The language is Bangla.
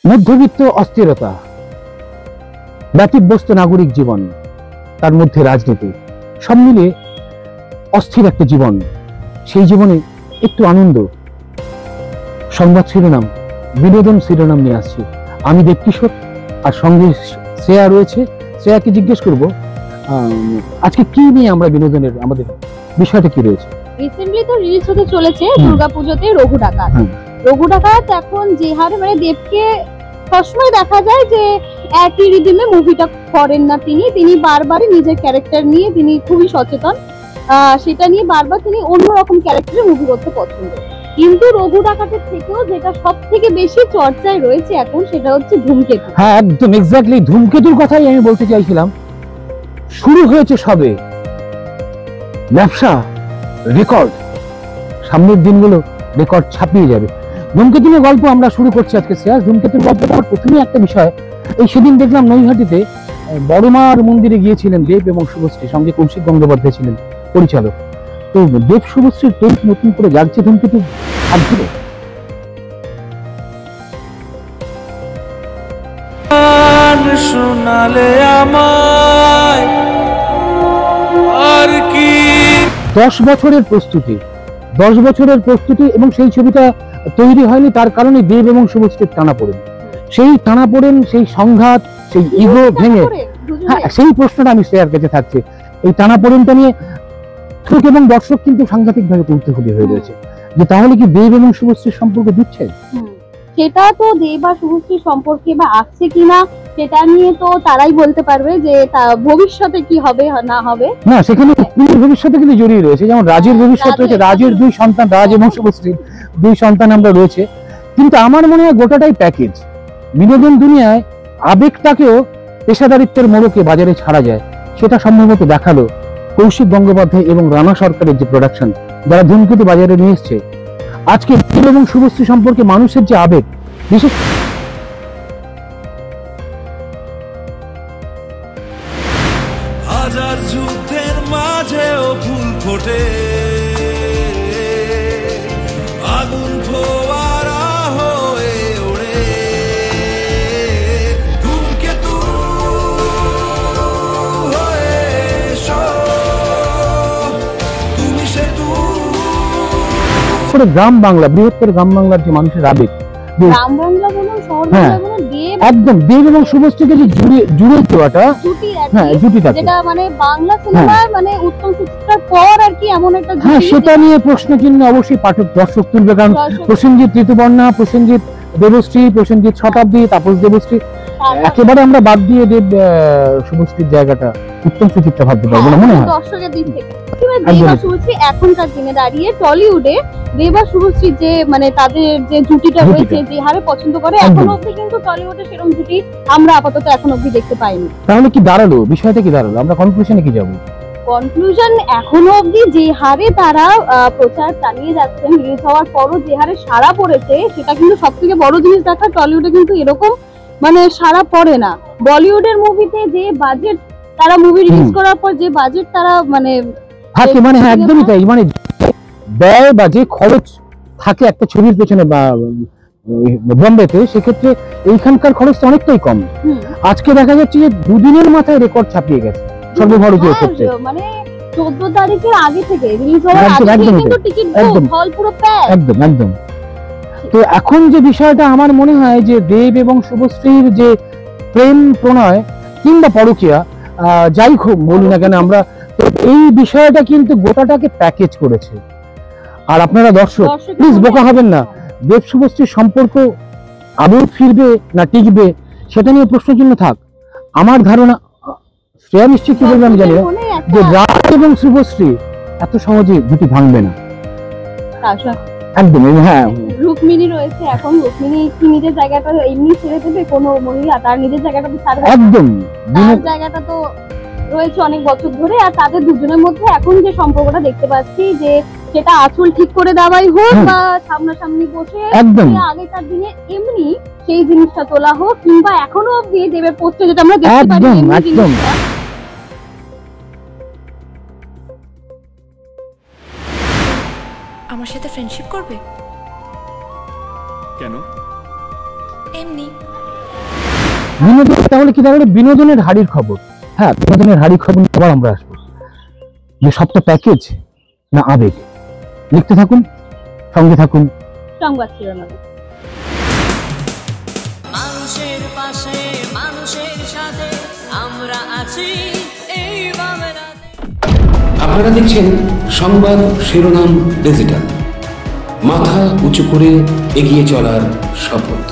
মধ্যবিত্ত অস্থিরতা, ব্যতিব্যস্ত নাগরিক জীবন, তার মধ্যে রাজনীতি, সব মিলিয়ে অস্থির একটা জীবন। সেই জীবনে একটু আনন্দ। সংবাদ শিরোনাম, বিনোদন শিরোনাম নিয়ে আসছি। আমি দেবকিশোর, আর সঙ্গে শ্রেয়া রয়েছে। শ্রেয়াকে জিজ্ঞেস করব আজকে কি নিয়ে আমরা বিনোদনের, আমাদের বিষয়টা কি রয়েছে। রিসেন্টলি তো রিলিজ হতে চলেছে দুর্গাপূজাতে রঘু ডাকাত। রঘু ডাকাত এখন যে হারে মানে দেবকে সবসময় দেখা যায় যে একই রিদিমে মুভিটা করেন না তিনি বারবারই নিজের ক্যারেক্টার নিয়ে তিনি খুবই সচেতন, সেটা নিয়ে বারবার তিনি অন্যরকম ক্যারেক্টারে মুভি করতে পছন্দ। কিন্তু রঘু ডাকাতের থেকেও যেটা সব থেকে বেশি চর্চায় রয়েছে এখন, সেটা হচ্ছে ধূমকেতু। হ্যাঁ, একদম এক্স্যাক্টলি ধূমকেতুর কথাই আমি বলতে চাইছিলাম। শুরু হয়েছে সবে, ব্যবসা রেকর্ড, সামনের দিনগুলো রেকর্ড ছাপিয়ে যাবে। ধূমকেতু নিয়ে গল্প আমরা শুরু করছি আজকে শ্রেয়া। ধূমকেতুর গল্পটা আমার প্রথমেই একটা বিষয়, এই সেদিন দেখলাম নৈহাটিতে বড়মার মন্দিরে গিয়েছিলেন দেব এবং শুভশ্রী, সঙ্গে কৌশিক গঙ্গোপাধ্যায় ছিলেন পরিচালক। তো দেব শুভশ্রীর প্রেম নতুন করে জাগছে ধূমকেতু ভাবছিল। শোনালে আমায় আর কি 10 বছরের প্রস্তুতি, 10 বছরের প্রস্তুতি, এবং সেই ছবিটা তৈরি হয়নি তার কারণে দেব এবং শুভশ্রীর টানাপোড়েন। সেই টানাপোড়েন, সেই সংঘাত, সেই ইগো ভেঙে, হ্যাঁ সেই প্রশ্নটা আমি শ্রেয়ার কাছে থাকছে। এই টানাপোড়েনটা নিয়ে থুক এবং দর্শক কিন্তু সাংঘাতিক ভাবে কৌতূহলী হয়ে রয়েছে যে তাহলে কি দেব এবং শুভশ্রীর সম্পর্ক দিচ্ছে। সেটা তো দেব আর শুভশ্রীর সম্পর্কে বা আসছে কিনা সেটা নিয়ে তো তারাই বলতে পারবে যে ভবিষ্যতে কি হবে না হবে। না, সেখানে ভবিষ্যতে কিন্তু জড়িয়ে রয়েছে, যেমন রাজের ভবিষ্যৎ রয়েছে, রাজের 2 সন্তান, রাজ এবং শুভশ্রীর 2 সন্তান আমরা রয়েছে। কিন্তু আমার মনে হয় গোটাটাই প্যাকেজ। বিনোদন দুনিয়ায় আবেগটাকেও পেশাদারিত্বের মোড়কে বাজারে ছাড়া যায়, সেটা সম্ভবত দেখালো কৌশিক গঙ্গোপাধ্যায় এবং রানা সরকারের যে প্রোডাকশন, যারা ধূমকেতু বাজারে নিয়ে এসছে। আজকে দেব এবং শুভশ্রী সম্পর্কে মানুষের যে আবেগ, বিশেষ হাজার যুদ্ধের মাঝেও ফুল ফোটে, আগুন ফোয়ারা হয়ে ওড়ে, ধূমকেতু হয়ে এসো, তুমি সেতু। গ্রাম বাংলা, বৃহত্তর গ্রাম বাংলার যে মানুষের আবেগ, গ্রাম বাংলা বলুন, শহর বাংলা বলুন, একদম দেব এবং শুভশ্রীকে যে জুড়ে দেওয়াটা, হ্যাঁ জুটিটাকে, যেটা মানে বাংলা সিনেমার মানে উত্তম সুচিত্রার পর আর কি এমন একটা হ্যাঁ, সেটা নিয়ে প্রশ্ন চিহ্ন অবশ্যই পাঠক দর্শক তুলবে। কারণ প্রসেনজিৎ ঋতুপর্ণা, প্রসেনজিৎ দেবশ্রী, প্রসেনজিৎ শতাব্দী, তাপস দেবশ্রী, একেবারে আমরা বাদ দিয়ে দেব শুভশ্রীর জায়গাটা উত্তম সুচিত্রা ভাবতে পারবো না মনে হয় দর্শকের দিক থেকে। দেব আর শুভশ্রী এখনকার দিনে দাঁড়িয়ে টলিউডে দেব আর শুভশ্রী যে মানে তাদের যে জুটিটা রয়েছে, যে হারে পছন্দ করে, এখন অবধি কিন্তু টলিউডে সেরকম জুটি আমরা আপাতত এখন অবধি দেখতে পাইনি। তাহলে কি দাঁড়ালো বিষয়টা, কি দাঁড়ালো, আমরা কনক্লুশনে কি যাব? কনক্লুশন এখনো অবধি যে হারে তারা প্রচার চালিয়ে যাচ্ছেন, রিলিজ হওয়ার পরও যে হারে সাড়া পড়েছে, সেটা কিন্তু সব থেকে বড় জিনিস দেখা। টলিউডে কিন্তু এরকম মানে সাড়া পড়ে না। বলিউডের মুভিতে যে বাজেট তারা মুভি রিলিজ করার পর যে বাজেট তারা মানে থাকে, মানে হ্যাঁ একদমই তাই, মানে ব্যয় বা যে খরচ থাকে একটা ছবির পেছনে বা বম্বেতে, সেক্ষেত্রে এইখানকার খরচটা অনেকটাই কম। আজকে দেখা যাচ্ছে যে 2 দিনের মাথায় রেকর্ড ছাপিয়ে গেছে সর্বভারতীয় ক্ষেত্রে। মানে 14 তারিখের আগে থেকে রিলিজ হওয়ার আগে থেকে কিন্তু টিকিট হল পুরো প্যাক। একদম একদম। তো এখন যে বিষয়টা আমার মনে হয় যে দেব এবং শুভশ্রীর যে প্রেম প্রণয় কিংবা পরকীয়া, যাই খুব বলি না কেন আমরা, এই বিষয়টা কিন্তু গোটাটাকে প্যাকেজ করেছে। আর আপনারা দর্শক প্লিজ বোকা হবেন না, দেব শুভশ্রীর সম্পর্ক আদৌ ফিরবে না টিকবে সেটা নিয়ে প্রশ্নচিহ্ন থাক। আমার ধারণা, শ্রেয়া নিশ্চয়ই কি বলবে আমি জানি না, যে রাজ এবং শুভশ্রী এত সহজে দুটি ভাঙবে না। একদম হ্যাঁ, রুক্মিণী রয়েছে, এখন রুক্মিণী কি নিজের জায়গাটা এমনি ছেড়ে দেবে কোনো মহিলা? তার নিজের জায়গাটা তো ছাড়বে একদম, তার জায়গাটা তো রয়েছে অনেক বছর ধরে। আর তাদের দুজনের মধ্যে এখন যে সম্পর্কটা দেখতে পাচ্ছি, যে সেটা আঁচল ঠিক করে দেওয়াই হোক বা সামনাসামনি বসে আগেকার দিনে এমনি সেই জিনিসটা তোলা হোক, কিংবা এখনো অবধি দেবের পোস্টে যেটা আমরা দেখতে পারি, আমার সাথে ফ্রেন্ডশিপ করবে? কেন? এমনি। বিনোদন তাহলে কি তাহলে বিনোদনের হাড়ির খবর। হ্যাঁ, বিনোদনের হাড়ির খবর নিয়ে আবার আমরা আসবো। যে সবটা প্যাকেজ না আবেগ, লিখতে থাকুন, সঙ্গে থাকুন। সংবাদ শিরোনামে। মানুষের পাশে মানুষের সাথে আমরা আছি এই বাংলাতে। আপনারা দেখছেন সংবাদ শিরোনাম ডিজিটাল, মাথা উঁচু করে এগিয়ে চলার শপথ।